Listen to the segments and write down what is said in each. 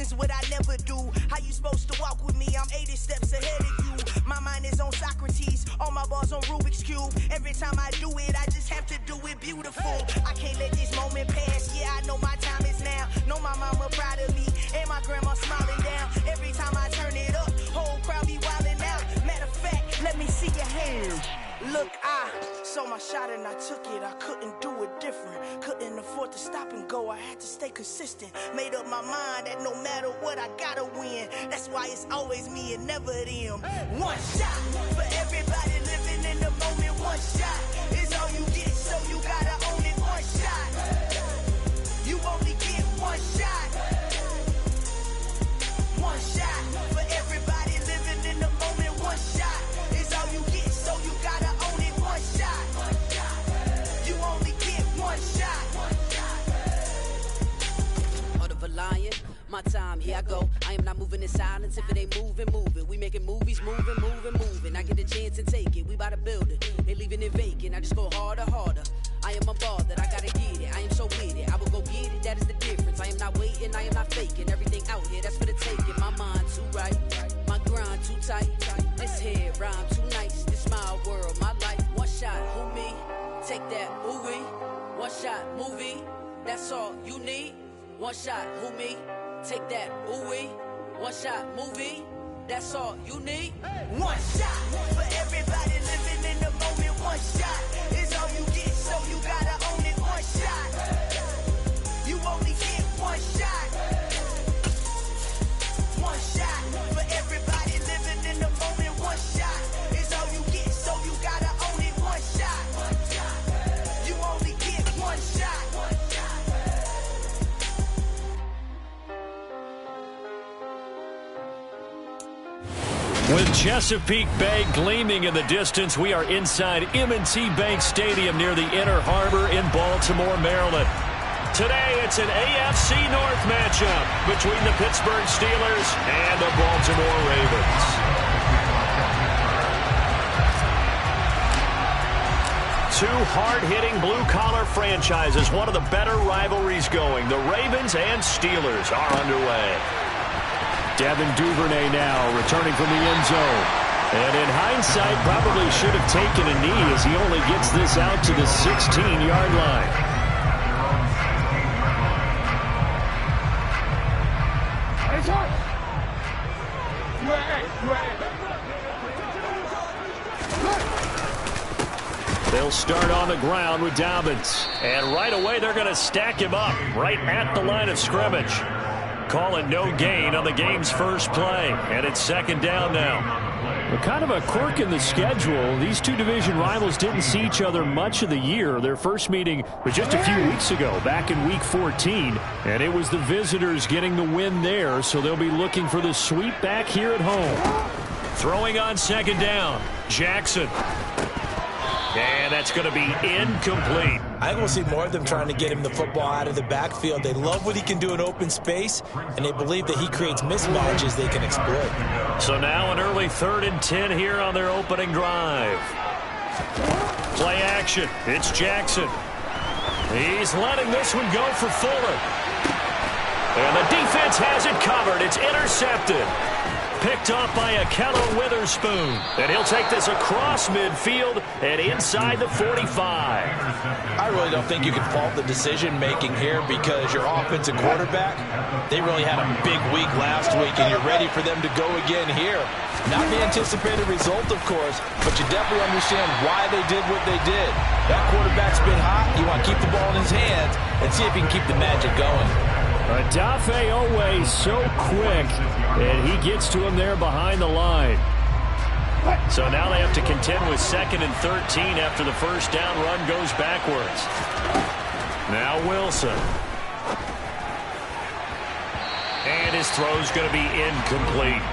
is what I never do. How you supposed to walk with me? I'm 80 steps ahead of you. My mind is on Socrates, all my bars on Rubik's Cube. Every time I do it, I just have to do it beautiful. I can't let this moment pass. Yeah, I know my time is now. Know my mama proud of me, and my grandma smiling down. Every time I turn it up, whole crowd be wildin' out. Matter of fact, let me see your hands. Look, I saw my shot and I took it. I couldn't do it different. Couldn't afford to stop and go. I had to stay consistent. Made up my mind that no matter what, I gotta win. That's why it's always me and never them. One shot for everybody living in the moment. One shot is all you get, so you gotta own it. One shot. You only get one shot. One shot for everybody living in the moment. One shot is all you get, so you gotta own it. One shot. You only get one shot. Heart of a lion, my time, here I go. I am not moving in silence. If it ain't moving, move it. We making movies, moving. I get a chance and take it. We bout to build it. Ain't leaving it vacant. I just go harder. I am a ball that I gotta get it. I am so with it. I will go get it. That is the difference. I am not waiting. I am not faking. Everything out here, that's for the taking. My mind too right. My grind too tight. This head rhyme too nice. This my world, my life. One shot, who me? Take that, ooh-wee. One shot, movie. That's all you need. One shot, who me? Take that, ooh-wee. One shot, movie. That's all you need. One shot for everybody living in the moment. One shot is all you get, so you gotta own it. One shot. You only get one shot. One shot for everybody living in the moment. One shot is all you get, so you gotta own it. One shot. You only get one shot. With Chesapeake Bay gleaming in the distance, we are inside M&T Bank Stadium near the Inner Harbor in Baltimore, Maryland. Today, it's an AFC North matchup between the Pittsburgh Steelers and the Baltimore Ravens. Two hard-hitting blue-collar franchises, one of the better rivalries going. The Ravens and Steelers are underway. Devin Duvernay now returning from the end zone. And in hindsight, probably should have taken a knee as he only gets this out to the 16-yard line. They'll start on the ground with Dobbins. And right away, they're going to stack him up right at the line of scrimmage. Calling no gain on the game's first play. And it's second down now. Well, kind of a quirk in the schedule. These two division rivals didn't see each other much of the year. Their first meeting was just a few weeks ago, back in Week 14. And it was the visitors getting the win there, so they'll be looking for the sweep back here at home. Throwing on second down, Jackson. And that's going to be incomplete. I think we'll see more of them trying to get him the football out of the backfield. They love what he can do in open space, and they believe that he creates mismatches they can exploit. So now an early 3rd and 10 here on their opening drive. Play action. It's Jackson. He's letting this one go for Fuller. And the defense has it covered. It's intercepted. Picked off by Akello Witherspoon. And he'll take this across midfield and inside the 45. I really don't think you can fault the decision-making here because your offensive quarterback, they really had a big week last week, and you're ready for them to go again here. Not the anticipated result, of course, but you definitely understand why they did what they did. That quarterback's been hot. You want to keep the ball in his hands and see if he can keep the magic going. Adafe Owe so quick, and he gets to him there behind the line. So now they have to contend with 2nd and 13 after the first down run goes backwards. Now Wilson. And his throw's going to be incomplete.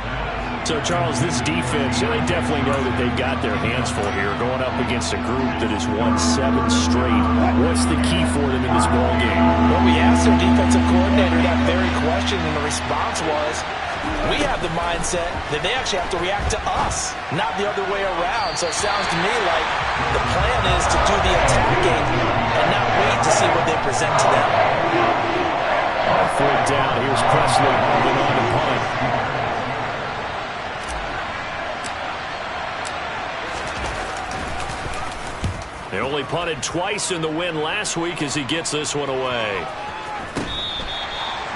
So, Charles, this defense, they definitely know that they've got their hands full here going up against a group that has won 7 straight. What's the key for them in this ballgame? Well, we asked their defensive coordinator that very question, and the response was, we have the mindset that they actually have to react to us, not the other way around. So it sounds to me like the plan is to do the attacking and not wait to see what they present to them. On fourth down, here's Presley holding on to punt. They only punted twice in the win last week as he gets this one away.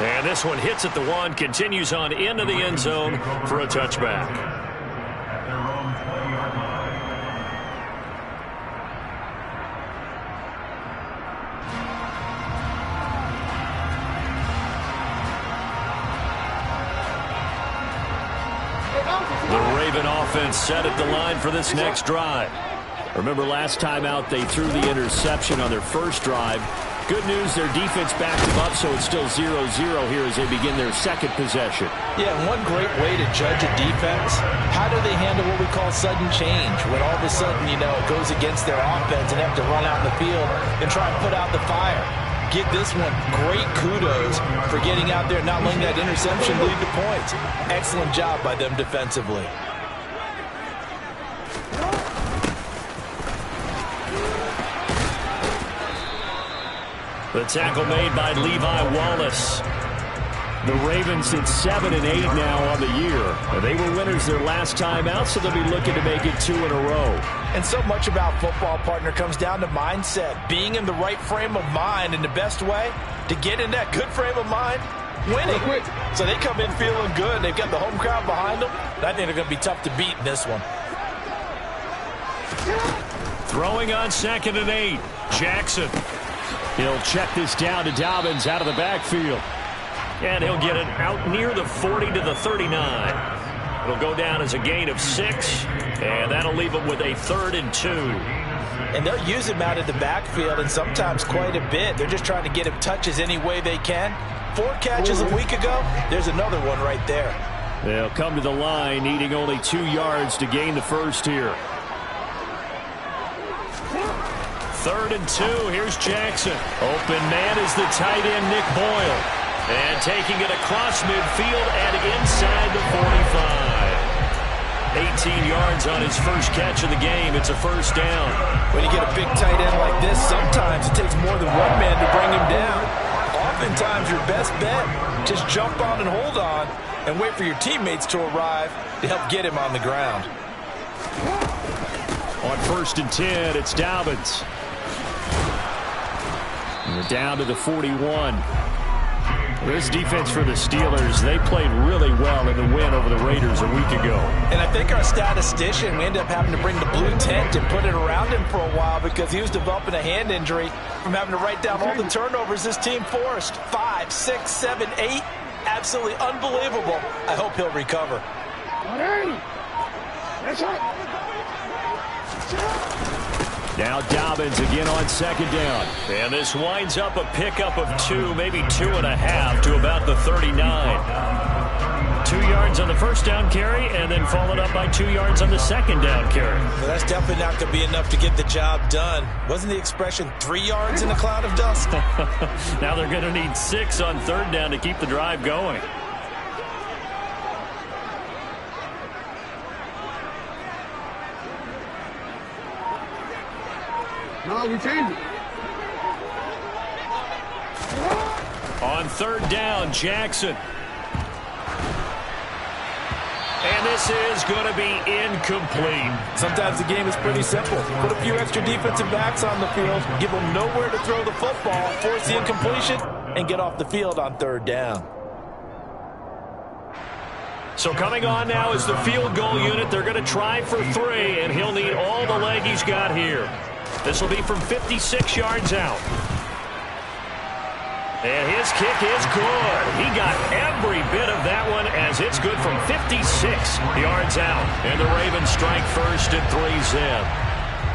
And this one hits at the one, continues on into the end zone for a touchback. The Raven offense set at the line for this next drive. Remember last time out they threw the interception on their first drive. Good news, their defense backed them up, so it's still 0-0 here as they begin their second possession. Yeah, and one great way to judge a defense, how do they handle what we call sudden change? When all of a sudden, it goes against their offense and they have to run out in the field and try and put out the fire. Give this one great kudos for getting out there and not letting that interception lead to points. Excellent job by them defensively. The tackle made by Levi Wallace. The Ravens at 7-8 now on the year. They were winners their last time out, so they'll be looking to make it 2 in a row. And so much about football, partner, comes down to mindset. Being in the right frame of mind, and the best way to get in that good frame of mind, winning. So they come in feeling good. They've got the home crowd behind them. And I think they're going to be tough to beat in this one. Throwing on 2nd and 8. Jackson. He'll check this down to Dobbins out of the backfield. And he'll get it out near the 40 to the 39. It'll go down as a gain of 6, and that'll leave him with a 3rd and 2. And they'll use him out of the backfield, and sometimes quite a bit. They're just trying to get him touches any way they can. 4 catches a week ago, there's another one right there. They'll come to the line, needing only 2 yards to gain the first here. 3rd and 2, here's Jackson. Open man is the tight end, Nick Boyle. And taking it across midfield and inside the 45. 18 yards on his first catch of the game. It's a first down. When you get a big tight end like this, sometimes it takes more than one man to bring him down. Oftentimes your best bet, just jump on and hold on and wait for your teammates to arrive to help get him on the ground. On 1st and 10, it's Dobbins. And we're down to the 41. This defense for the Steelers, they played really well in the win over the Raiders a week ago. And I think our statistician, we ended up having to bring the blue tent and put it around him for a while because he was developing a hand injury from having to write down all the turnovers this team forced. 5, 6, 7, 8. Absolutely unbelievable. I hope he'll recover. Now Dobbins again on 2nd down. And this winds up a pickup of 2, maybe 2.5 to about the 39. 2 yards on the first down carry and then followed up by 2 yards on the 2nd down carry. Well, that's definitely not going to be enough to get the job done. Wasn't the expression 3 yards in a cloud of dust? Now they're going to need 6 on 3rd down to keep the drive going. No, we changed it. On 3rd down, Jackson. And this is going to be incomplete. Sometimes the game is pretty simple. Put a few extra defensive backs on the field, give them nowhere to throw the football, force the incompletion, and get off the field on 3rd down. So coming on now is the field goal unit. They're going to try for 3, and he'll need all the leg he's got here. This will be from 56 yards out. And his kick is good. He got every bit of that one as it's good from 56 yards out. And the Ravens strike first at 3's in.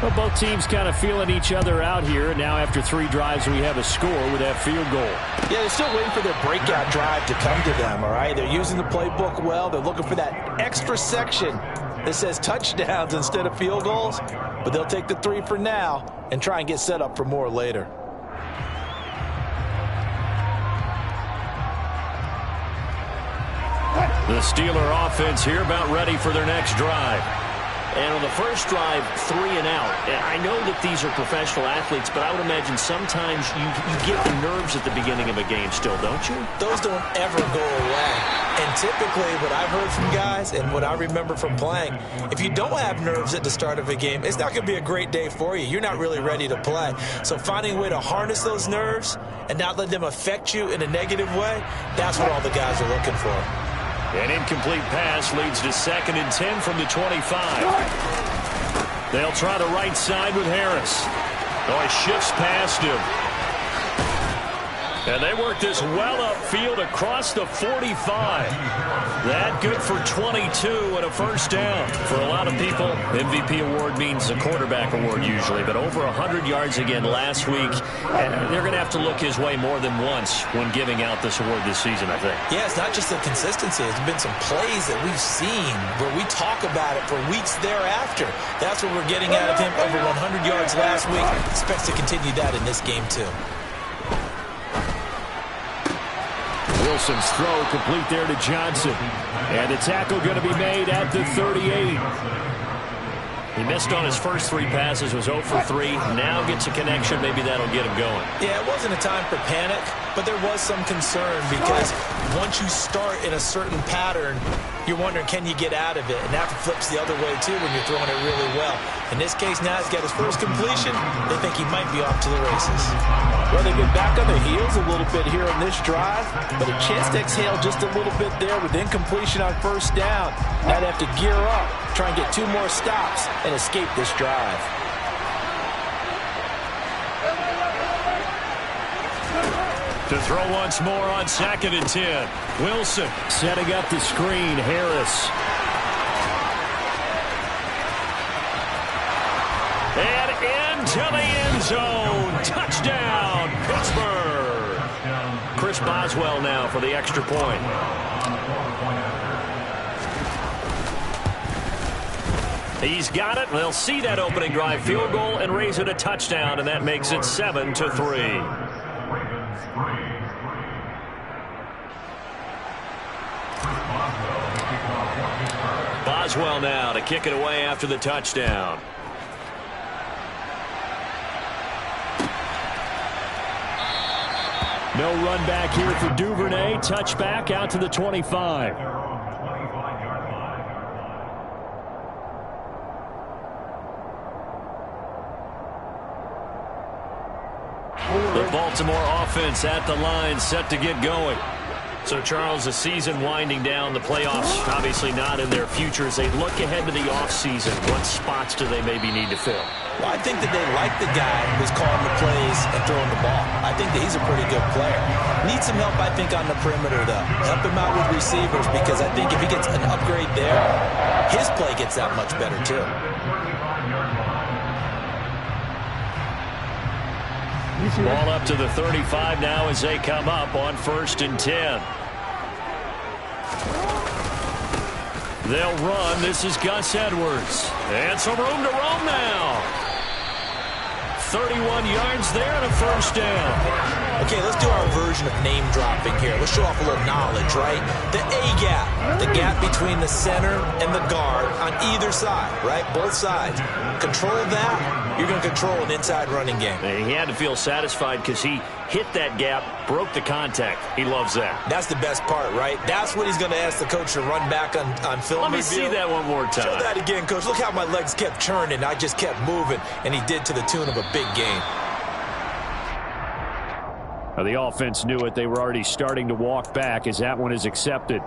Well, both teams kind of feeling each other out here. And now after 3 drives, we have a score with that field goal. Yeah, they're still waiting for their breakout drive to come to them, all right? They're using the playbook well. They're looking for that extra section that says touchdowns instead of field goals. But they'll take the 3 for now and try and get set up for more later. The Steeler offense here about ready for their next drive. And on the first drive, 3 and out. And I know that these are professional athletes, but I would imagine sometimes you get the nerves at the beginning of a game still, don't you? Those don't ever go away. And typically what I've heard from guys and what I remember from playing, if you don't have nerves at the start of a game, it's not going to be a great day for you. You're not really ready to play. So finding a way to harness those nerves and not let them affect you in a negative way, that's what all the guys are looking for. An incomplete pass leads to 2nd and 10 from the 25. They'll try the right side with Harris. Oh, he shifts past him. And they work this well upfield across the 45. That good for 22 and a first down. For a lot of people, MVP award means a quarterback award usually. But over 100 yards again last week. And they're going to have to look his way more than once when giving out this award this season, I think. Yeah, it's not just the consistency. There's been some plays that we've seen where we talk about it for weeks thereafter. That's what we're getting out of him. Over 100 yards last week. Expects to continue that in this game, too. Wilson's throw complete there to Johnson. And the tackle going to be made at the 38. He missed on his first 3 passes, was 0 for 3. Now gets a connection. Maybe that'll get him going. Yeah, it wasn't a time for panic, but there was some concern because once you start in a certain pattern, you're wondering, can you get out of it? And that flips the other way, too, when you're throwing it really well. In this case, now he's got his first completion. They think he might be off to the races. Well, they get back on their heels a little bit here on this drive, but a chance to exhale just a little bit there with incompletion on first down. Now they have to gear up, try and get 2 more stops, and escape this drive. To throw once more on 2nd and 10. Wilson setting up the screen. Harris. And into the end zone. Touchdown, Pittsburgh. Chris Boswell now for the extra point. He's got it. They'll see that opening drive field goal and raise it a touchdown, and that makes it 7-3. Boswell now to kick it away after the touchdown. No run back here for Duvernay. Touchback out to the 25. The Baltimore offense at the line, set to get going. So, Charles, the season winding down, the playoffs obviously not in their future. As they look ahead to the offseason, what spots do they maybe need to fill? Well, I think that they like the guy who's calling the plays and throwing the ball. I think that he's a pretty good player. Needs some help, I think, on the perimeter, though. Help him out with receivers, because I think if he gets an upgrade there, his play gets that much better, too. Ball up to the 35 now as they come up on 1st and 10. They'll run. This is Gus Edwards. And some room to roam now. 31 yards there and a first down. Okay, let's do our version of name dropping here. Let's show off a little knowledge, right? The A-gap, the gap between the center and the guard on either side, right? Both sides. Control that, you're going to control an inside running game. And he had to feel satisfied because he hit that gap, broke the contact. He loves that. That's the best part, right? That's what he's going to ask the coach to run back on film. Let me see that one more time. Show that again, coach. Look how my legs kept churning. I just kept moving, and he did to the tune of a big game. Now, the offense knew it. They were already starting to walk back as that one is accepted.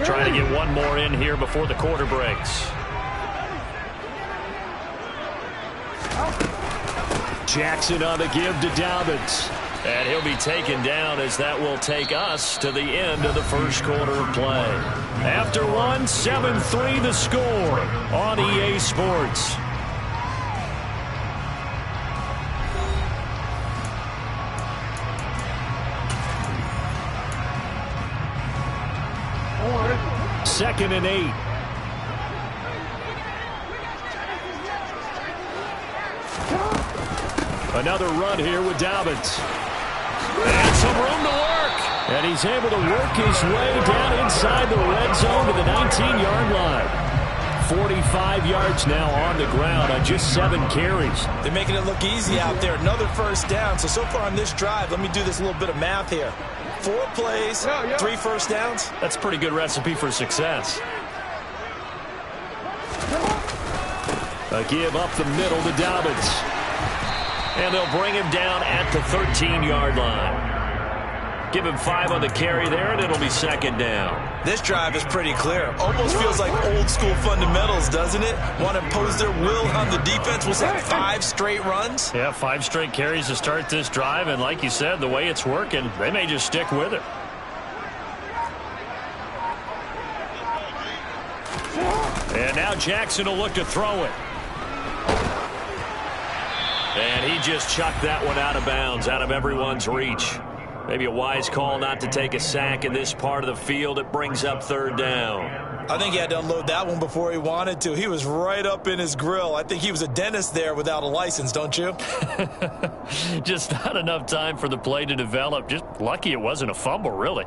Trying to get one more in here before the quarter breaks. Jackson on the give to Dobbins. And he'll be taken down as that will take us to the end of the first quarter of play. After one, 7-3 the score on EA Sports. Second and 8. Another run here with Dobbins. And some room to work. And he's able to work his way down inside the red zone to the 19-yard line. 45 yards now on the ground on just 7 carries. They're making it look easy out there. Another first down. So far on this drive, let me do this little bit of math here. 4 plays, 3 first downs. That's a pretty good recipe for success. A give up the middle to Dobbins. And they'll bring him down at the 13-yard line. Give him 5 on the carry there, and it'll be second down. This drive is pretty clear. Almost feels like old school fundamentals, doesn't it? Want to impose their will on the defense. Was that 5 straight runs? Yeah, 5 straight carries to start this drive, and like you said, the way it's working, they may just stick with it. And now Jackson will look to throw it. And he just chucked that one out of bounds, out of everyone's reach. Maybe a wise call not to take a sack in this part of the field. It brings up third down. I think he had to unload that one before he wanted to. He was right up in his grill. I think he was a dentist there without a license, don't you? Just not enough time for the play to develop. Just lucky it wasn't a fumble, really.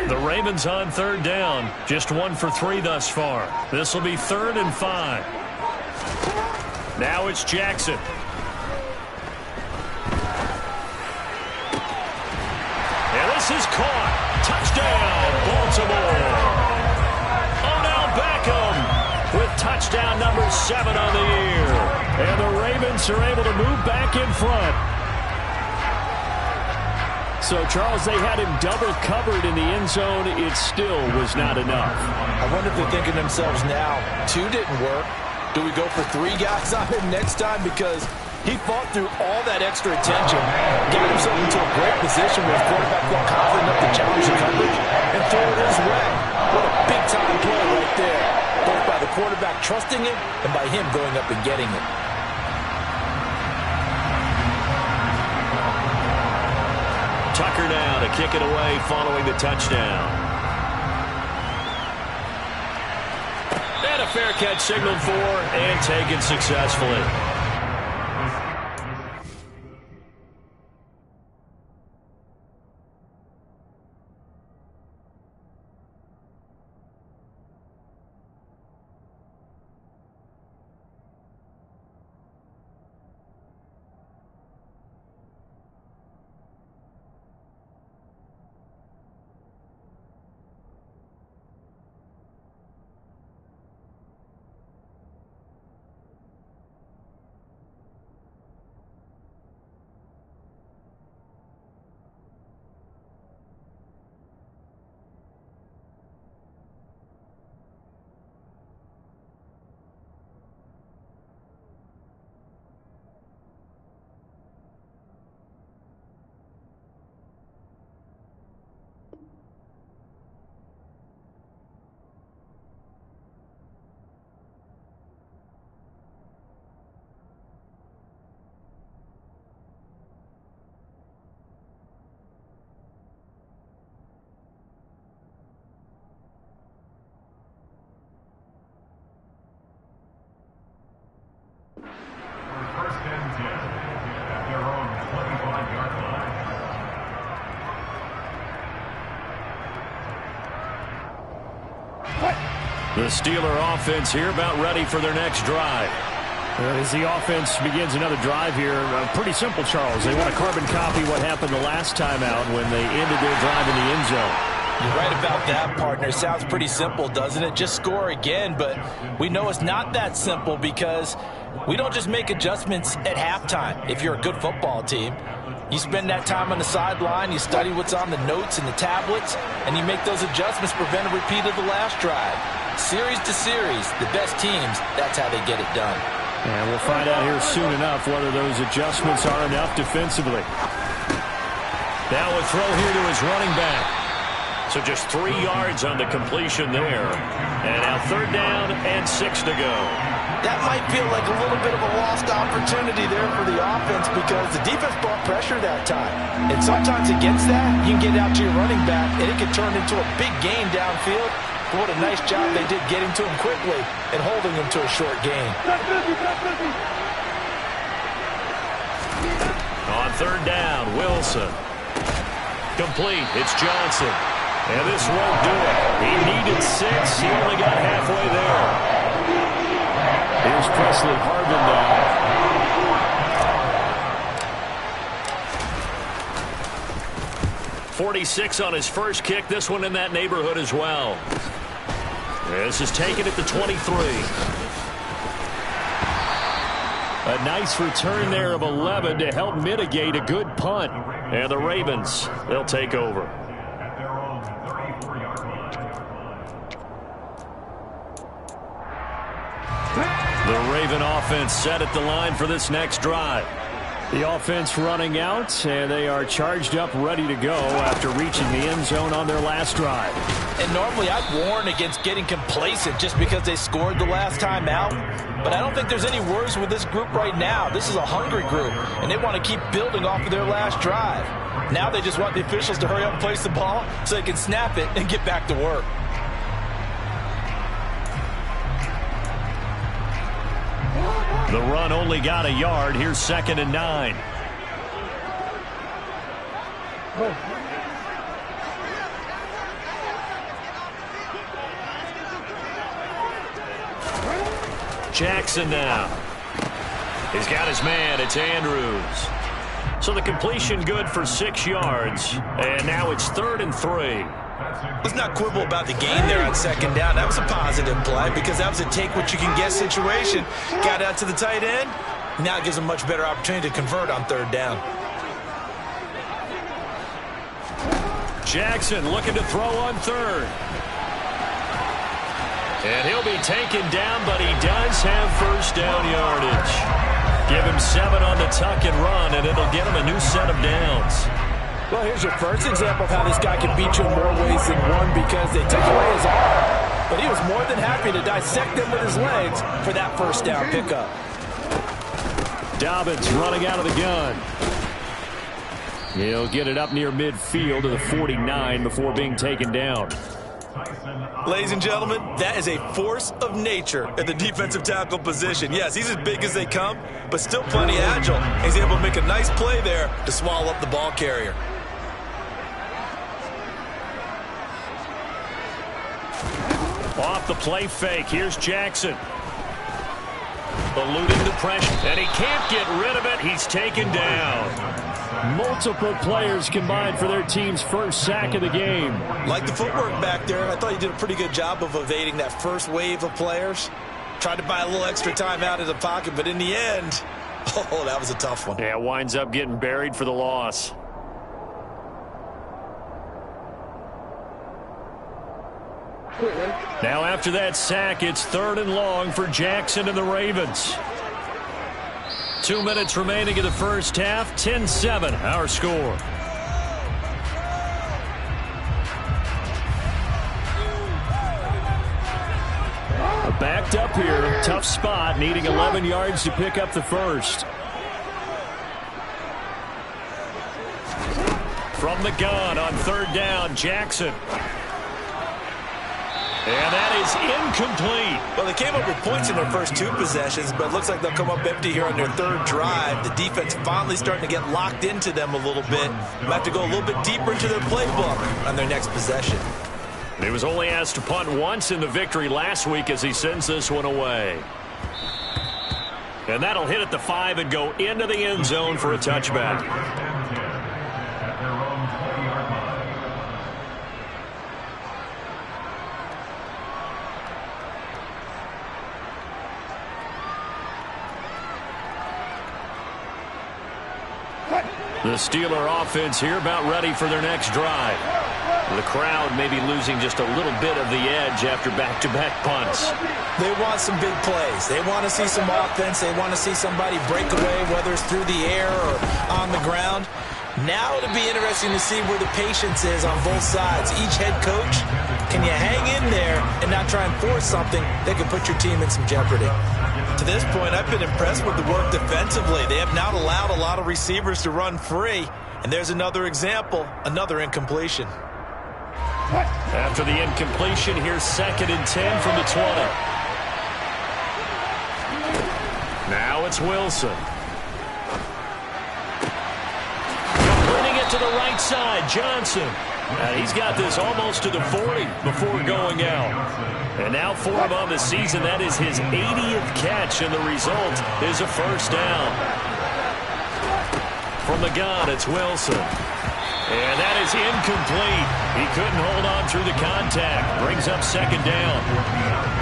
The Ravens on third down. Just 1 for 3 thus far. This will be 3rd and 5. Now it's Jackson. And this is caught. Touchdown, Baltimore. Odell Beckham with touchdown number 7 on the year. And the Ravens are able to move back in front. So, Charles, they had him double covered in the end zone. It still was not enough. I wonder if they're thinking to themselves now, 2 didn't work. Do we go for 3 guys on him next time? Because he fought through all that extra attention, got himself into a great position where his quarterback felt confident enough to challenge the coverage and throw it his way. What a big-time play right there, both by the quarterback trusting him and by him going up and getting it. Tucker now to kick it away following the touchdown. And a fair catch signaled for and taken successfully. The Steeler offense here about ready for their next drive. As the offense begins another drive here, pretty simple, Charles. They want to carbon copy what happened the last time out when they ended their drive in the end zone. You're right about that, partner. Sounds pretty simple, doesn't it? Just score again, but we know it's not that simple because we don't just make adjustments at halftime. If you're a good football team, you spend that time on the sideline, you study what's on the notes and the tablets, and you make those adjustments to prevent a repeat of the last drive. Series to series, the best teams, that's how they get it done. And we'll find out here soon enough whether those adjustments are enough defensively. Now a throw here to his running back. So just 3 yards on the completion there. And now 3rd down and 6 to go. That might feel like a little bit of a lost opportunity there for the offense because the defense brought pressure that time. And sometimes against that, you can get out to your running back, and it can turn into a big gain downfield. But what a nice job they did getting to him quickly and holding him to a short gain. On third down, Wilson. Complete. It's Johnson. And this won't do it. He needed 6. He only got halfway there. Here's Presley Harvin now. .46 on his first kick. This one in that neighborhood as well. This is taken at the 23. A nice return there of 11 to help mitigate a good punt. And the Ravens, they'll take over. The Raven offense set at the line for this next drive. The offense running out, and they are charged up, ready to go after reaching the end zone on their last drive. And normally I'd warn against getting complacent just because they scored the last time out. But I don't think there's any worries with this group right now. This is a hungry group, and they want to keep building off of their last drive. Now they just want the officials to hurry up and place the ball so they can snap it and get back to work. The run only got a yard. Here's 2nd and 9. Jackson now. He's got his man. It's Andrews. So the completion good for 6 yards. And now it's 3rd and 3. Let's not quibble about the gain there on 2nd down. That was a positive play because that was a take-what-you-can-get situation. Got out to the tight end. Now it gives them much better opportunity to convert on 3rd down. Jackson looking to throw on 3rd. And he'll be taken down, but he does have first down yardage. Give him 7 on the tuck and run, and it'll get him a new set of downs. Well, here's your first example of how this guy can beat you in more ways than one because they took away his arm. But he was more than happy to dissect them with his legs for that first down pickup. Dobbins running out of the gun. He'll get it up near midfield to the 49 before being taken down. Ladies and gentlemen, that is a force of nature at the defensive tackle position. Yes, he's as big as they come, but still plenty agile. He's able to make a nice play there to swallow up the ball carrier. Off the play fake. Here's Jackson. Eluding the pressure, and he can't get rid of it. He's taken down. Multiple players combined for their team's first sack of the game. Like the footwork back there, I thought he did a pretty good job of evading that first wave of players. Tried to buy a little extra time out of the pocket, but in the end, oh, that was a tough one. Yeah, winds up getting buried for the loss. Now after that sack, it's 3rd and long for Jackson and the Ravens. 2 minutes remaining in the first half. 10-7, our score. Backed up here. Tough spot, needing 11 yards to pick up the first. From the gun on 3rd down, Jackson. And that is incomplete. Well, they came up with points in their first 2 possessions, but it looks like they'll come up empty here on their 3rd drive. The defense finally starting to get locked into them a little bit. Might have to go a little bit deeper into their playbook on their next possession. He was only asked to punt once in the victory last week as he sends this one away. And that'll hit at the 5 and go into the end zone for a touchback. The Steeler offense here about ready for their next drive. The crowd may be losing just a little bit of the edge after back-to-back punts. They want some big plays. They want to see some offense. They want to see somebody break away, whether it's through the air or on the ground. Now it'll be interesting to see where the patience is on both sides. Each head coach, can you hang in there and not try and force something that could put your team in some jeopardy? To this point, I've been impressed with the work defensively. They have not allowed a lot of receivers to run free. And there's another example, another incompletion. After the incompletion, here's 2nd and 10 from the 20. Now it's Wilson. Completing it to the right side, Johnson. And he's got this almost to the 40 before going out. And now for him on the season, that is his 80th catch, and the result is a first down. From the gun, it's Wilson. And that is incomplete. He couldn't hold on through the contact. Brings up 2nd down.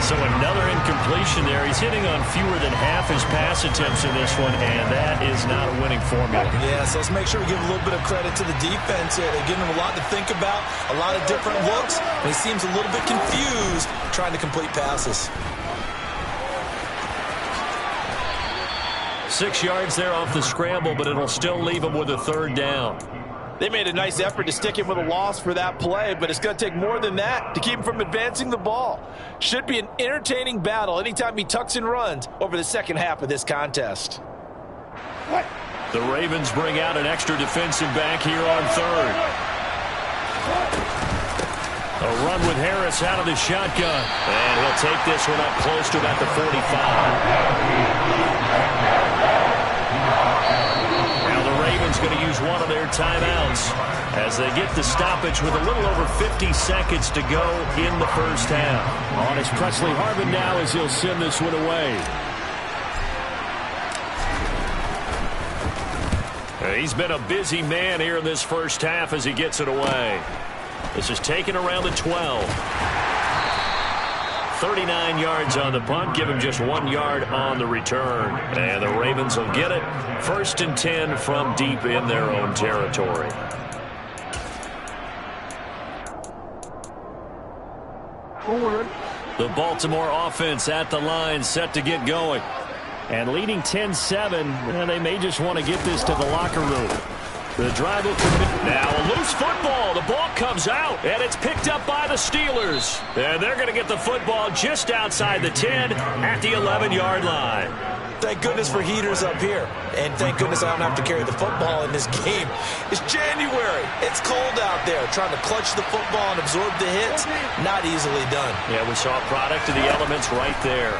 So another incompletion there. He's hitting on fewer than half his pass attempts in this one, and that is not a winning formula. Yeah, so let's make sure we give a little bit of credit to the defense here. They're giving him a lot to think about, a lot of different looks, and he seems a little bit confused trying to complete passes. 6 yards there off the scramble, but it'll still leave him with a 3rd down. They made a nice effort to stick him with a loss for that play, but it's going to take more than that to keep him from advancing the ball. Should be an entertaining battle anytime he tucks and runs over the second half of this contest. The Ravens bring out an extra defensive back here on 3rd. A run with Harris out of the shotgun. And he'll take this one up close to about the 45. Going to use one of their timeouts as they get the stoppage with a little over 50 seconds to go in the first half. On is Presley Harvin now as he'll send this one away. He's been a busy man here in this first half as he gets it away. This is taken around the 12. 39 yards on the punt, give him just 1 yard on the return. And the Ravens will get it. 1st and 10 from deep in their own territory. The Baltimore offense at the line, set to get going. And leading 10-7, they may just want to get this to the locker room. The drive will come in. Now a loose football. The ball comes out, and it's picked up by the Steelers. And they're going to get the football just outside the 10 at the 11-yard line. Thank goodness for heaters up here. And thank goodness I don't have to carry the football in this game. It's January. It's cold out there. Trying to clutch the football and absorb the hits, not easily done. Yeah, we saw a product of the elements right there.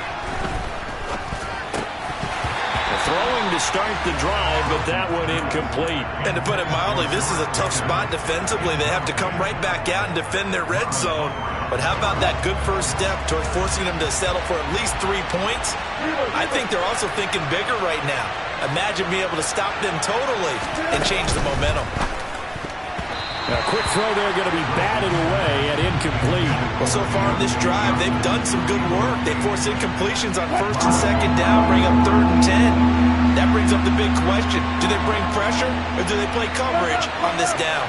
Throwing to start the drive, but that one incomplete. And to put it mildly, this is a tough spot defensively. They have to come right back out and defend their red zone. But how about that good first step towards forcing them to settle for at least 3 points? I think they're also thinking bigger right now. Imagine being able to stop them totally and change the momentum. A quick throw there going to be batted away and incomplete. Well, so far in this drive, they've done some good work. They force incompletions on 1st and 2nd down, bring up 3rd and 10. That brings up the big question. Do they bring pressure or do they play coverage on this down?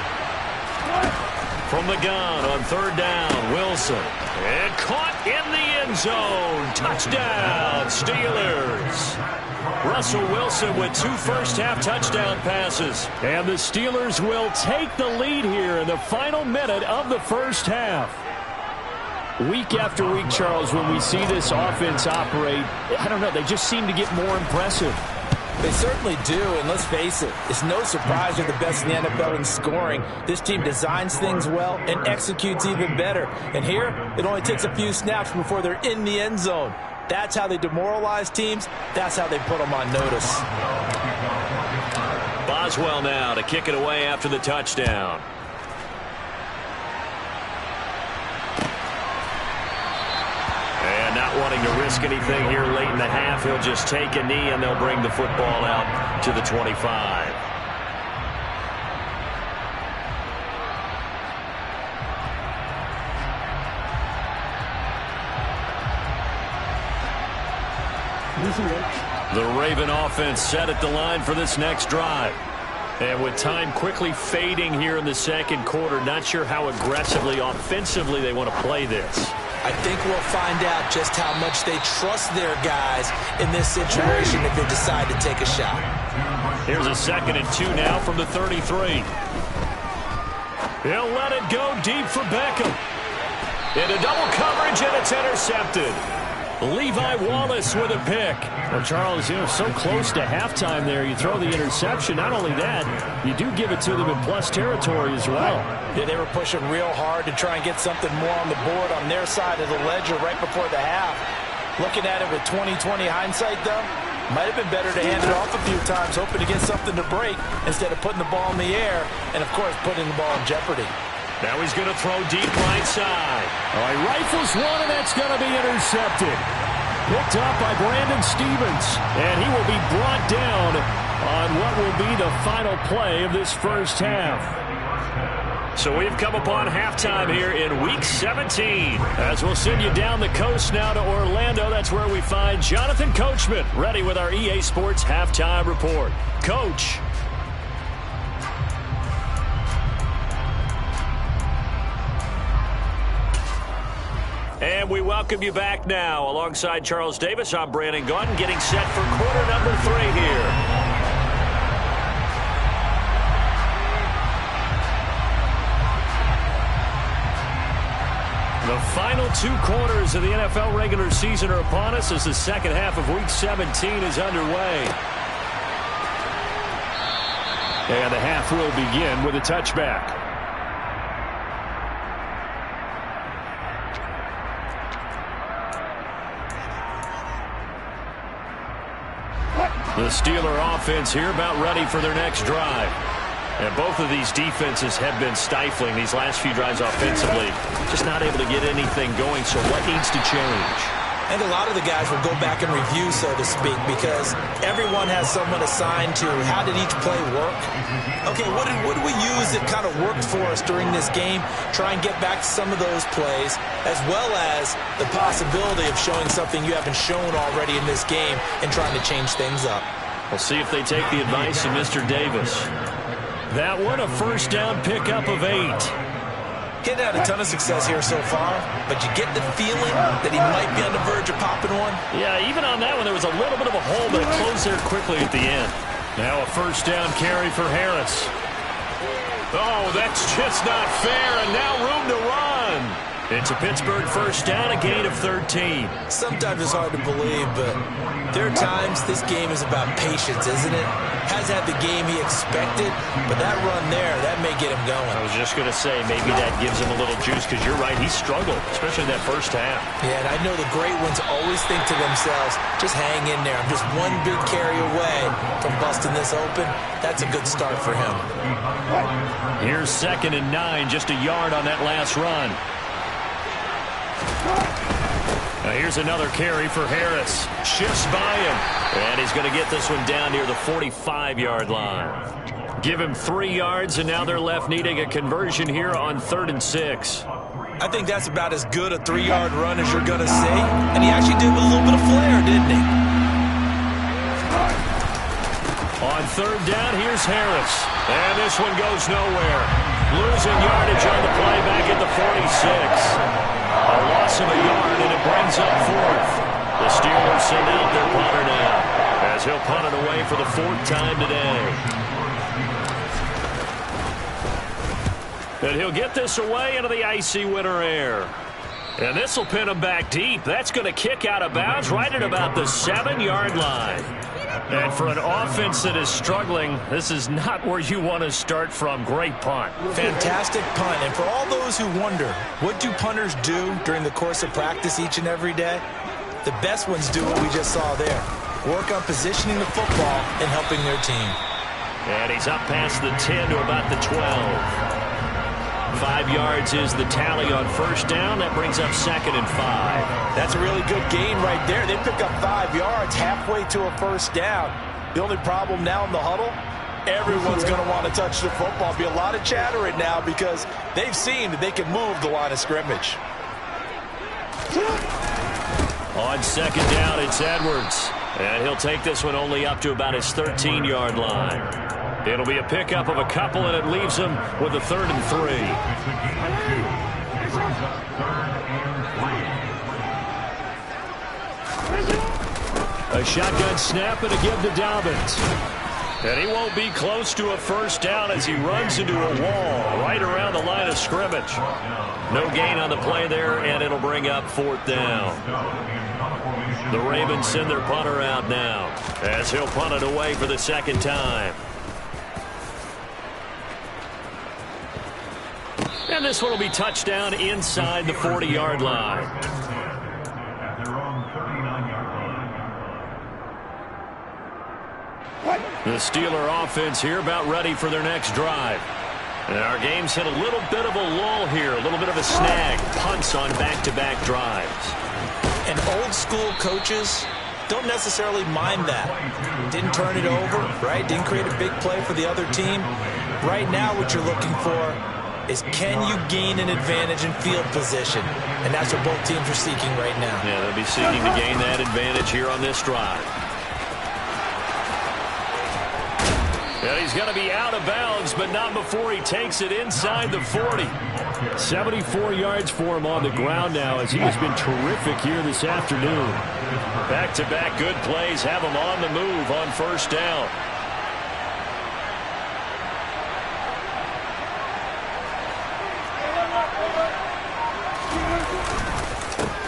From the gun on 3rd down, Wilson. And caught in the end zone. Touchdown, Steelers. Russell Wilson with 2 first-half touchdown passes. And the Steelers will take the lead here in the final minute of the first half. Week after week, Charles, when we see this offense operate, I don't know, they just seem to get more impressive. They certainly do, and let's face it, it's no surprise they're the best in the NFL in scoring. This team designs things well and executes even better. And here, it only takes a few snaps before they're in the end zone. That's how they demoralize teams. That's how they put them on notice. Boswell now to kick it away after the touchdown. And not wanting to risk anything here late in the half, he'll just take a knee and they'll bring the football out to the 25. The Raven offense set at the line for this next drive. And with time quickly fading here in the second quarter, not sure how aggressively, offensively they want to play this. I think we'll find out just how much they trust their guys in this situation if they decide to take a shot. Here's a 2nd and 2 now from the 33. He'll let it go deep for Beckham. Into double coverage, and it's intercepted. Levi Wallace with a pick. Well, Charles, so close to halftime there. You throw the interception. Not only that, you do give it to them in plus territory as well. Yeah, they were pushing real hard to try and get something more on the board on their side of the ledger right before the half. Looking at it with 20/20 hindsight, though, might have been better to hand it off a few times, hoping to get something to break instead of putting the ball in the air and, of course, putting the ball in jeopardy. Now he's going to throw deep right side. All right, rifles one, and that's going to be intercepted. Picked up by Brandon Stevens, and he will be brought down on what will be the final play of this first half. So we've come upon halftime here in Week 17. As we'll send you down the coast now to Orlando. That's where we find Jonathan Coachman ready with our EA Sports Halftime Report. Coach. And we welcome you back now. Alongside Charles Davis, I'm Brandon Gunn, getting set for quarter number 3 here. The final 2 quarters of the NFL regular season are upon us as the second half of Week 17 is underway. And the half will begin with a touchback. The Steeler offense here about ready for their next drive. And both of these defenses have been stifling these last few drives offensively. Just not able to get anything going, so what needs to change? And a lot of the guys will go back and review, so to speak, because everyone has someone assigned to how did each play work. Okay, what did we use that kind of worked for us during this game? Try and get back to some of those plays, as well as the possibility of showing something you haven't shown already in this game and trying to change things up. We'll see if they take the advice of Mr. Davis. That one, a first down pickup of 8. He's had a ton of success here so far, but you get the feeling that he might be on the verge of popping one. Yeah, even on that one, there was a little bit of a hole, but it closed there quickly at the end. Now a first down carry for Harris. Oh, that's just not fair, and now room to run. It's a Pittsburgh first down, a gain of 13. Sometimes it's hard to believe, but there are times this game is about patience, isn't it? Hasn't had the game he expected, but that run there, that may get him going. I was just going to say, maybe that gives him a little juice, because you're right, he struggled, especially in that first half. Yeah, and I know the great ones always think to themselves, just hang in there. I'm just one big carry away from busting this open. That's a good start for him. Here's 2nd and 9, just a yard on that last run. Now here's another carry for Harris. Shifts by him. And he's going to get this one down near the 45-yard line. Give him 3 yards, and now they're left needing a conversion here on 3rd and 6. I think that's about as good a 3-yard run as you're going to see. And he actually did with a little bit of flair, didn't he? On 3rd down, here's Harris. And this one goes nowhere. Losing yardage on the play back at the 46. A loss of a yard, and it brings up 4th. The Steelers send out their punter now, as he'll punt it away for the 4th time today. And he'll get this away into the icy winter air. And this will pin him back deep. That's going to kick out of bounds right at about the 7-yard line. And for an offense that is struggling, this is not where you want to start from. Great punt. Fantastic punt. And for all those who wonder, what do punters do during the course of practice each and every day? The best ones do what we just saw there. Work on positioning the football and helping their team. And he's up past the 10 to about the 12. 5 yards is the tally on first down. That brings up 2nd and 5. That's a really good gain right there. They pick up 5 yards halfway to a first down. The only problem now in the huddle, everyone's going to want to touch the football. Be a lot of chatter right now because they've seen that they can move the line of scrimmage. On 2nd down, it's Edwards. And he'll take this one only up to about his 13-yard line. It'll be a pickup of a couple, and it leaves him with a 3rd and 3. A shotgun snap and a give to Dobbins. And he won't be close to a first down as he runs into a wall right around the line of scrimmage. No gain on the play there, and it'll bring up 4th down. The Ravens send their punter out now as he'll punt it away for the 2nd time. And this one will be touchdown inside the 40-yard line. The Steeler offense here about ready for their next drive. And our game's hit a little bit of a lull here, a little bit of a snag. Punts on back-to-back drives. And old-school coaches don't necessarily mind that. Didn't turn it over, right? Didn't create a big play for the other team. Right now what you're looking for is can you gain an advantage in field position? And that's what both teams are seeking right now. Yeah, they'll be seeking to gain that advantage here on this drive. And he's going to be out of bounds, but not before he takes it inside the 40. 74 yards for him on the ground now as he has been terrific here this afternoon. Back-to-back good plays have him on the move on first down.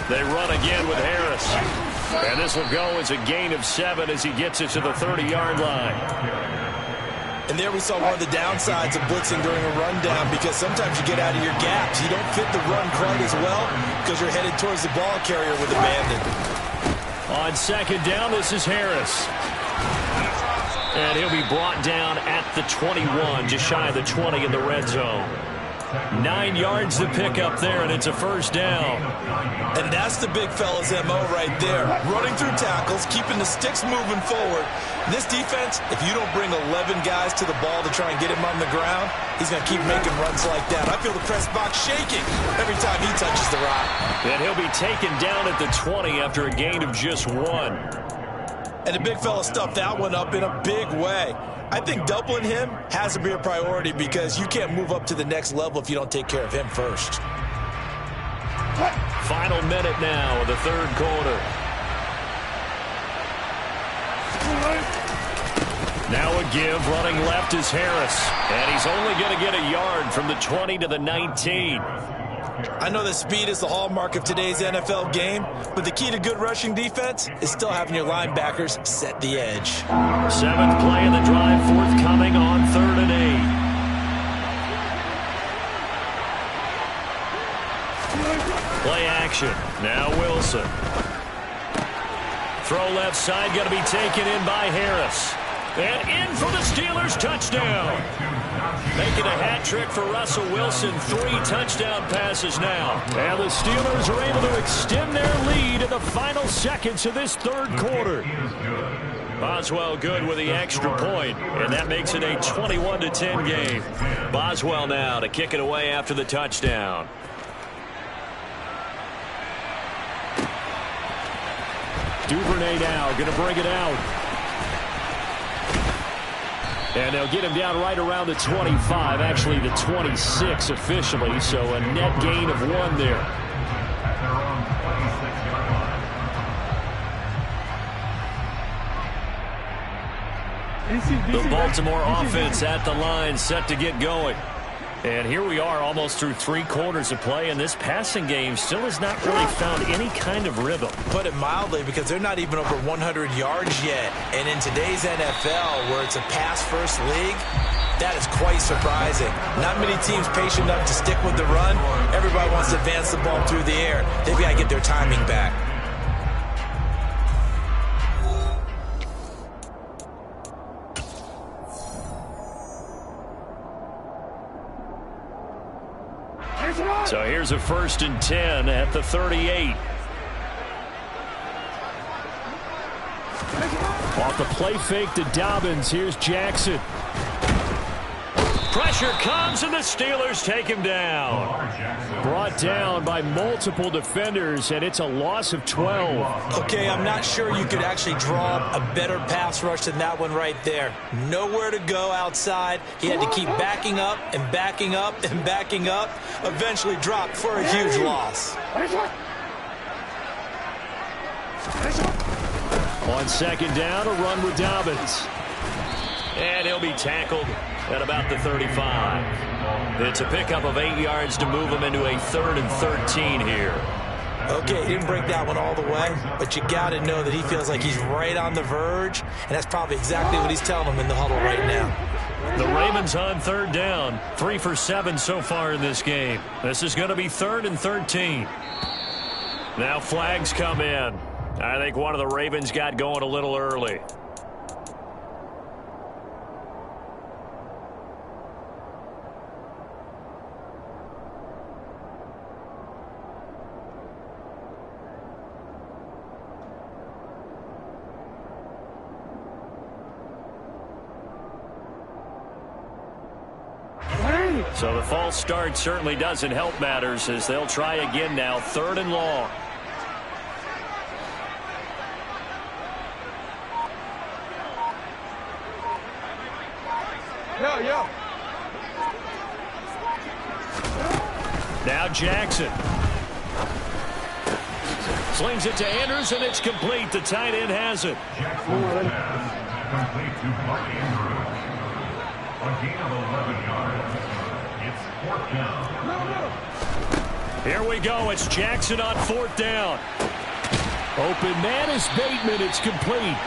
They run again with Harris. And this will go as a gain of 7 as he gets it to the 30-yard line. And there we saw one of the downsides of blitzing during a rundown, because sometimes you get out of your gaps. You don't fit the run quite as well because you're headed towards the ball carrier with abandon. On 2nd down, this is Harris. And he'll be brought down at the 21, just shy of the 20 in the red zone. 9 yards to pick up there, and it's a first down. And that's the big fella's MO right there. Running through tackles, keeping the sticks moving forward. This defense, if you don't bring 11 guys to the ball to try and get him on the ground, he's going to keep making runs like that. I feel the press box shaking every time he touches the rock. And he'll be taken down at the 20 after a gain of just 1. And the big fella stuffed that one up in a big way. I think doubling him has to be a priority because you can't move up to the next level if you don't take care of him first. Final minute now of the 3rd quarter. Now a give, running left is Harris. And he's only going to get a yard from the 20 to the 19. I know that speed is the hallmark of today's NFL game, but the key to good rushing defense is still having your linebackers set the edge. 7th play of the drive forthcoming on 3rd and 8. Play action. Now Wilson. Throw left side, going to be taken in by Harris. And in for the Steelers, touchdown. Making a hat trick for Russell Wilson. 3 touchdown passes now. And the Steelers are able to extend their lead in the final seconds of this 3rd quarter. Boswell good with the extra point, and that makes it a 21-10 game. Boswell now to kick it away after the touchdown. Duvernay now going to bring it out. And they'll get him down right around the 25, actually the 26 officially, so a net gain of 1 there. The Baltimore offense at the line, set to get going. And here we are almost through 3 quarters of play, and this passing game still has not really found any kind of rhythm. Put it mildly, because they're not even over 100 yards yet. And in today's NFL, where it's a pass-first league, that is quite surprising. Not many teams patient enough to stick with the run. Everybody wants to advance the ball through the air. They've got to get their timing back. So here's a 1st and 10 at the 38. Off the play fake to Dobbins. Here's Jackson. Pressure comes, and the Steelers take him down. Brought down by multiple defenders, and it's a loss of 12. Okay, I'm not sure you could actually draw a better pass rush than that one right there. Nowhere to go outside. He had to keep backing up and backing up and backing up. Eventually dropped for a huge loss. On 2nd down, a run with Dobbins. And he'll be tackled at about the 35. It's a pickup of 8 yards to move him into a 3rd and 13 here. Okay, he didn't break that one all the way, but you got to know that he feels like he's right on the verge, and that's probably exactly what he's telling him in the huddle right now. The Ravens on 3rd down, 3 for 7 so far in this game. This is going to be 3rd and 13. Now flags come in. I think one of the Ravens got going a little early. So the false start certainly doesn't help matters as they'll try again now, 3rd and long. Yo. Now Jackson. Slings it to Andrews, and it's complete. The tight end has it. Complete to Mark Andrews. A gain of 11 yards. It's 4th down. Here we go. It's Jackson on 4th down. Open man is Bateman. It's complete.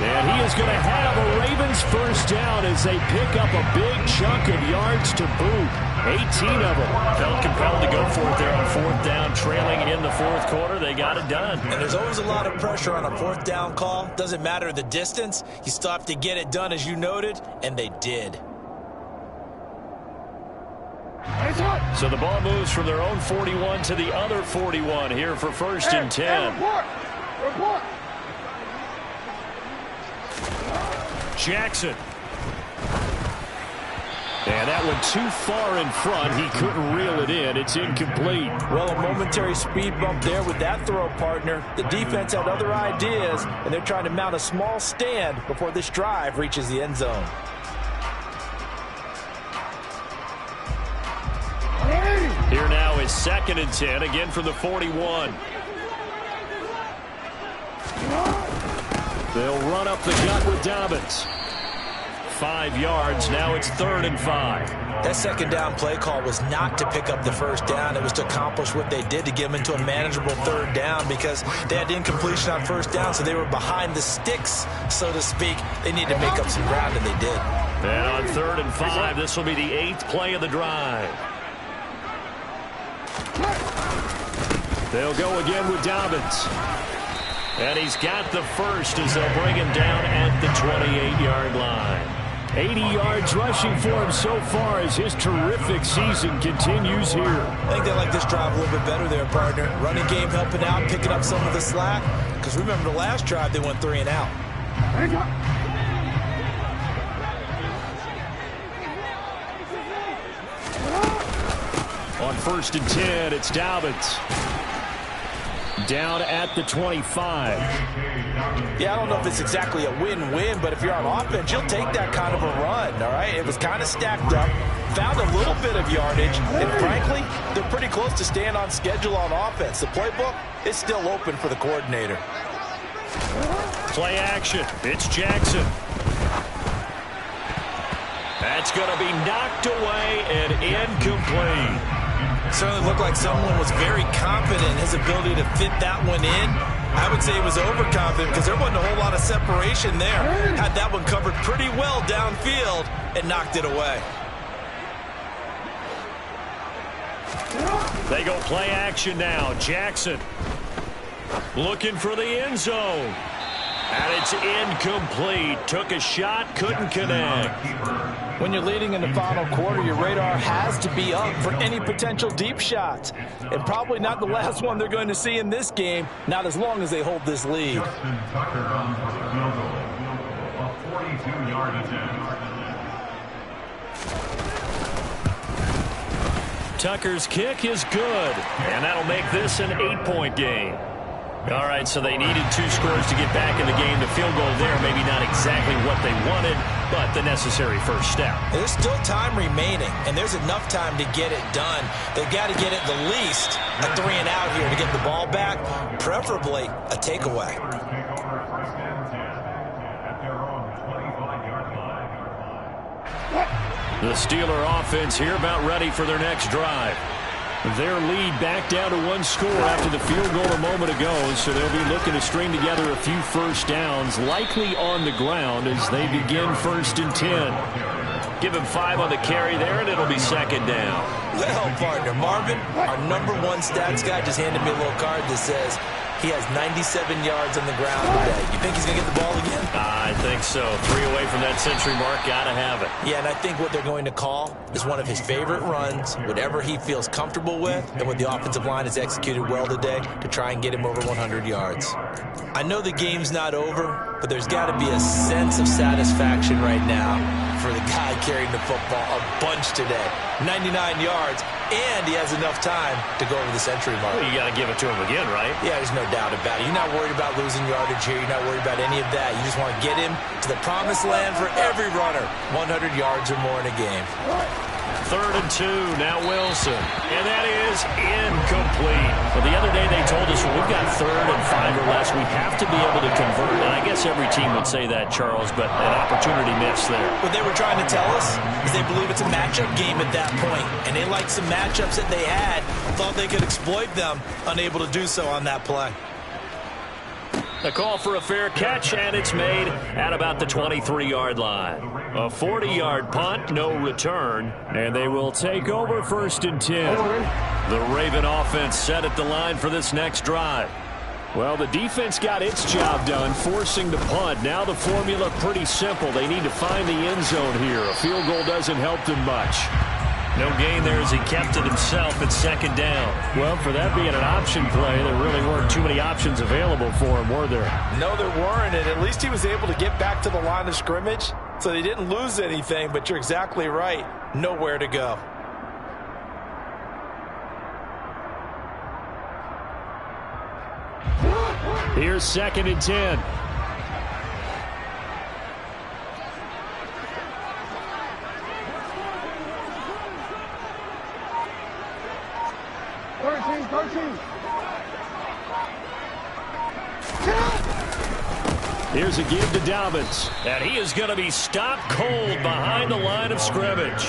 And he is going to have a Ravens first down as they pick up a big chunk of yards to boot. 18 of them. Felt compelled to go for it there on 4th down, trailing in the 4th quarter. They got it done. And there's always a lot of pressure on a 4th down call. Doesn't matter the distance. You still have to get it done, as you noted, and they did. So the ball moves from their own 41 to the other 41 here for 1st and 10. Report. Jackson. And that went too far in front. He couldn't reel it in. It's incomplete. Well, a momentary speed bump there with that throw, partner. The defense had other ideas, and they're trying to mount a small stand before this drive reaches the end zone. Here now is 2nd and 10, again from the 41. They'll run up the gut with Dobbins. 5 yards. Now it's 3rd and 5. That 2nd down play call was not to pick up the 1st down. It was to accomplish what they did, to get them into a manageable 3rd down, because they had incompletion on 1st down, so they were behind the sticks, so to speak. They needed to make up some ground, and they did. And on 3rd and 5, this will be the 8th play of the drive. They'll go again with Dobbins. And he's got the first as they'll bring him down at the 28-yard line. 80 yards rushing for him so far as his terrific season continues here. I think they like this drive a little bit better there, partner. Running game helping out, picking up some of the slack. Because remember the last drive, they went 3 and out. On 1st and 10, it's Dobbins. Down at the 25. Yeah, I don't know if it's exactly a win-win, but if you're on offense, you'll take that kind of a run, all right? It was kind of stacked up, found a little bit of yardage, and frankly, they're pretty close to staying on schedule on offense. The playbook is still open for the coordinator. Play action. It's Jackson. That's going to be knocked away and incomplete. Certainly looked like someone was very confident in his ability to fit that one in. I would say he was overconfident because there wasn't a whole lot of separation there. Had that one covered pretty well downfield and knocked it away. They go play action now. Jackson looking for the end zone. And it's incomplete. Took a shot, couldn't connect. When you're leading in the final quarter, your radar has to be up for any potential deep shots. And probably not the last one they're going to see in this game, not as long as they hold this lead. Justin Tucker on for the field goal. A 42-yard attempt. Tucker's kick is good. And that'll make this an 8-point game. All right, so they needed 2 scores to get back in the game. The field goal there, maybe not exactly what they wanted, but the necessary first step. There's still time remaining, and there's enough time to get it done. They've got to get at the least a 3 and out here to get the ball back, preferably a takeaway. their own 25-yard line. The Steeler offense here about ready for their next drive. Their lead back down to one score after the field goal a moment ago, so they'll be looking to string together a few first downs, likely on the ground as they begin 1st and 10. Give him 5 on the carry there, and it'll be 2nd down. Well, partner, Marvin, our #1 stats guy just handed me a little card that says he has 97 yards on the ground today. You think he's going to get the ball again? I think so. 3 away from that century mark. Got to have it. Yeah, and I think what they're going to call is one of his favorite runs, whatever he feels comfortable with, and what the offensive line has executed well today to try and get him over 100 yards. I know the game's not over, but there's got to be a sense of satisfaction right now for the guy carrying the football a bunch today. 99 yards, and he has enough time to go over the century mark. Well, you got to give it to him again, right? Yeah, there's no doubt about it. You're not worried about losing yardage here. You're not worried about any of that. You just want to get him to the promised land for every runner. 100 yards or more in a game. 3rd and 2, now Wilson. And that is incomplete. Well, the other day they told us when we've got 3rd and 5 or less, we have to be able to convert. And I guess every team would say that, Charles, but an opportunity missed there. What they were trying to tell us is they believe it's a matchup game at that point. And they liked some matchups that they had, thought they could exploit them, unable to do so on that play. The call for a fair catch, and it's made at about the 23-yard line. A 40-yard punt, no return, and they will take over 1st and 10. The Raven offense set at the line for this next drive. Well, the defense got its job done, forcing the punt. Now the formula pretty simple. They need to find the end zone here. A field goal doesn't help them much. No gain there as he kept it himself at 2nd down. Well, for that being an option play, there really weren't too many options available for him, were there? No, there weren't, and at least he was able to get back to the line of scrimmage, so they didn't lose anything, but you're exactly right. Nowhere to go. Here's 2nd and 10. Here's a give to Dobbins. And he is going to be stopped cold behind the line of scrimmage.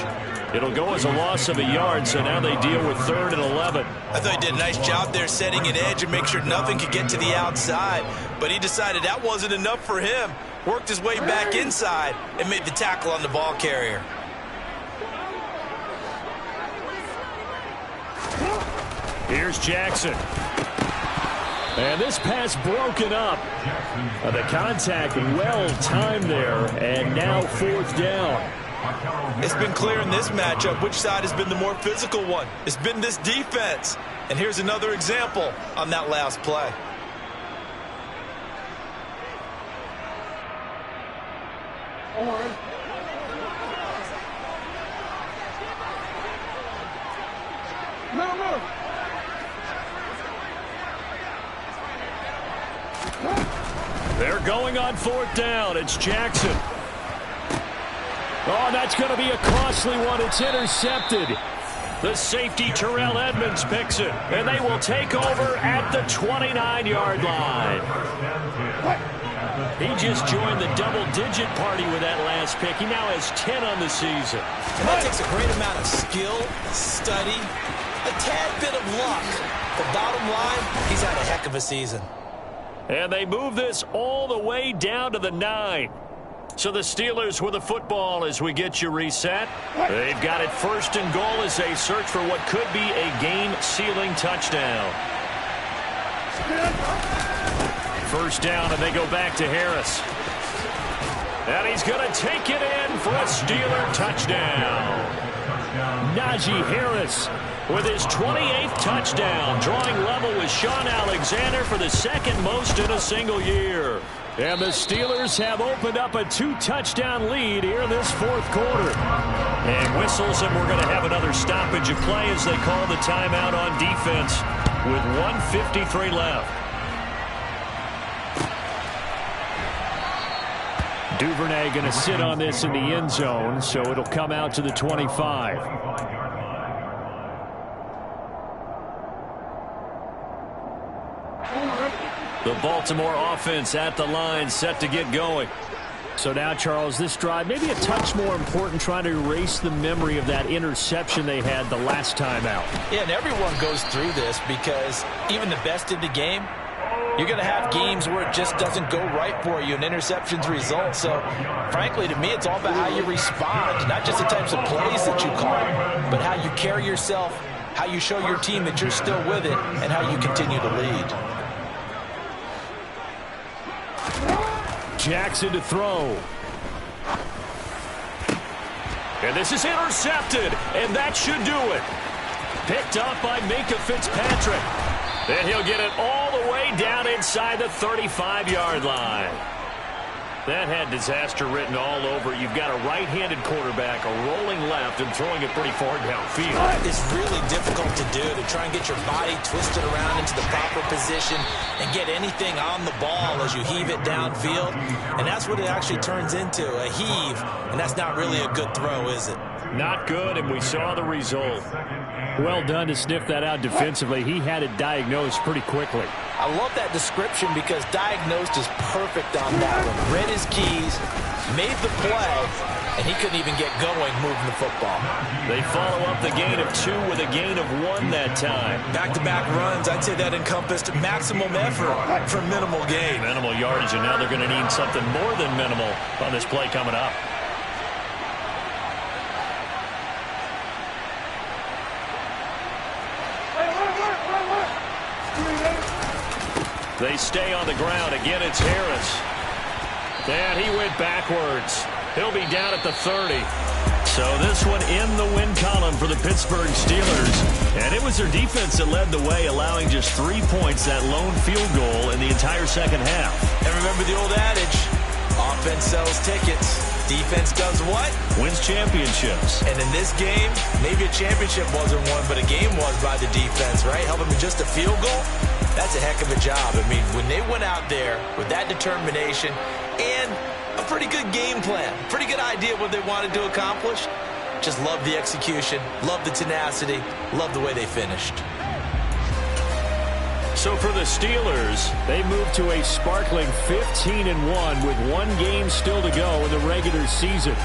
It'll go as a loss of a yard, so now they deal with 3rd and 11. I thought he did a nice job there setting an edge and make sure nothing could get to the outside. But he decided that wasn't enough for him. Worked his way back inside and made the tackle on the ball carrier. Here's Jackson. And this pass broken up. The contact well-timed there, and now 4th down. It's been clear in this matchup which side has been the more physical one. It's been this defense. And here's another example on that last play. They're going on 4th down. It's Jackson. Oh, that's going to be a costly one. It's intercepted. The safety, Terrell Edmonds, picks it. And they will take over at the 29-yard line. He just joined the double-digit party with that last pick. He now has 10 on the season. And that takes a great amount of skill, study, a tad bit of luck. The bottom line, he's had a heck of a season. And they move this all the way down to the 9. So the Steelers with the football as we get you reset. They've got it 1st and goal as they search for what could be a game-sealing touchdown. 1st down, and they go back to Harris. And he's going to take it in for a Steeler touchdown. Najee Harris with his 28th touchdown, drawing level with Sean Alexander for the 2nd most in a single year. And the Steelers have opened up a 2-touchdown lead here in this 4th quarter. And whistles, and we're going to have another stoppage of play as they call the timeout on defense with 1:53 left. Duvernay going to sit on this in the end zone, so it'll come out to the 25. The Baltimore offense at the line, set to get going. So now, Charles, this drive maybe a touch more important, trying to erase the memory of that interception they had the last time out. Yeah, and everyone goes through this because even the best in the game, you're going to have games where it just doesn't go right for you and interceptions result. So, frankly, to me, it's all about how you respond, not just the types of plays that you call, but how you carry yourself, how you show your team that you're still with it, and how you continue to lead. Jackson to throw. And this is intercepted, and that should do it. Picked up by Minkah Fitzpatrick. And he'll get it all the way down inside the 35-yard line. That had disaster written all over. You've got a right-handed quarterback, a rolling left, and throwing it pretty far downfield. It's really difficult to do, to try and get your body twisted around into the proper position and get anything on the ball as you heave it downfield. And that's what it actually turns into, a heave. And that's not really a good throw, is it? Not good, and we saw the result. Well done to sniff that out defensively. He had it diagnosed pretty quickly. I love that description because diagnosed is perfect on that one. Read his keys, made the play, and he couldn't even get going moving the football. They follow up the gain of 2 with a gain of 1 that time. Back-to-back runs, I'd say that encompassed maximum effort for minimal gain. Minimal yardage, and now they're going to need something more than minimal on this play coming up. They stay on the ground. Again, it's Harris. And he went backwards. He'll be down at the 30. So this one in the win column for the Pittsburgh Steelers. And it was their defense that led the way, allowing just 3 points, that lone field goal in the entire second half. And remember the old adage, offense sells tickets. Defense does what? Wins championships. And in this game, maybe a championship wasn't won, but a game was by the defense, right? Helping them just a field goal. That's a heck of a job. I mean, when they went out there with that determination and a pretty good game plan, pretty good idea what they wanted to accomplish, just love the execution, love the tenacity, love the way they finished. So for the Steelers, they move to a sparkling 15-1 with 1 game still to go in the regular season.